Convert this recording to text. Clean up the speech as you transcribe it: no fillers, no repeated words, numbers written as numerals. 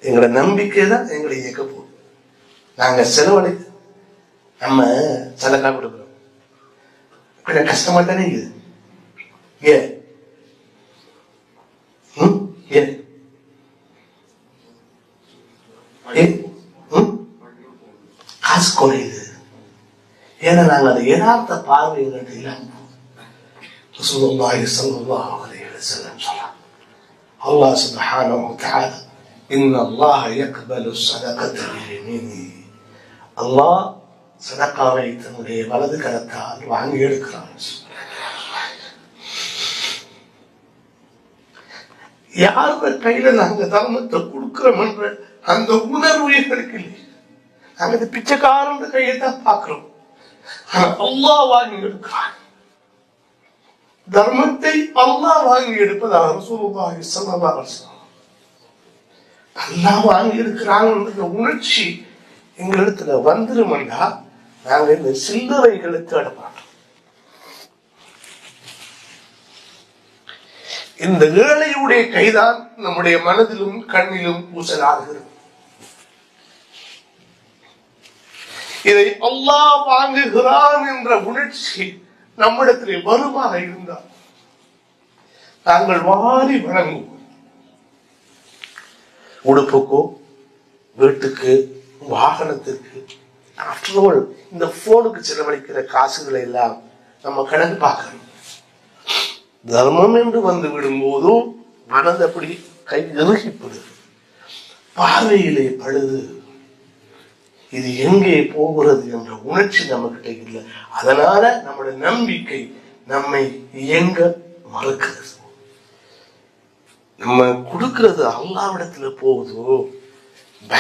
எங்களோட நம்பிக்கை தான் எங்களை இயக்க போகுது. நாங்க செலவழி நம்ம சலக்கா கொடுக்குறோம், கொஞ்சம் கஷ்டமா தானே இது. ஏன் காசு குறையுது. ஏன்னா நாங்க அதை யதார்த்த பார்வைகள் இல்லாம அல்லாஹ் சுப்ஹானஹு வ தஆலா இன்னல்லாஹ யக்பலு ஸதகத பியமீனிஹி, அல்லாஹ் சதகாவை தன்னுடைய வலது கரத்தால் வாங்கி எடுக்கிறான். யாரோட கையில நாங்க தர்மத்தை கொடுக்கிறோம் என்ற அந்த உணர்வு எங்களுக்கு இல்லை. நாங்க பிச்சைக்காரன் கையை தான் பார்க்கிறோம். அல்லாஹ் வாங்கி எடுக்கிறான். தர்மத்தை அல்லாஹ் வாங்கி எடுப்பதாக ரசூலுல்லாஹி ஸல்லல்லாஹு அலைஹி வஸல்லம் அல்லாஹ் வாங்கி எடுக்கிறாங்க உணர்ச்சி எங்களிடத்துல வந்துருமெண்டா நாங்க இந்த சில்லறைகளுக்கு அடமாட்டோம். இந்த ஏழையுடைய கைதான் நம்முடைய மனதிலும் கண்ணிலும் பூசலாகிறது. இதை அல்லாஹ் வாங்குகிறான் என்ற உணர்ச்சி நம்மிடத்திலே வருமாக இருந்தால் நாங்கள் வாரி வழங்குவோம். உடுப்புக்கோ, வீட்டுக்கு, வாகனத்திற்கு, ஆஃப்டர் இந்த போனுக்கு செலவழிக்கிற காசுகளை எல்லாம் நம்ம கணக்கு பார்க்கணும். தர்மம் என்று வந்து விடும்போது மனது அப்படி கை இறுகிப்படுது, பார்வையிலே பழுது. இது எங்கே போகிறது என்ற உணர்ச்சி நம்ம கிட்ட இல்லை. அதனால நம்முடைய நம்பிக்கை நம்மை இயங்க மறுக்கிறது. நம்ம கொடுக்கிறது அல்லாஹ்விடத்துல போகுதோ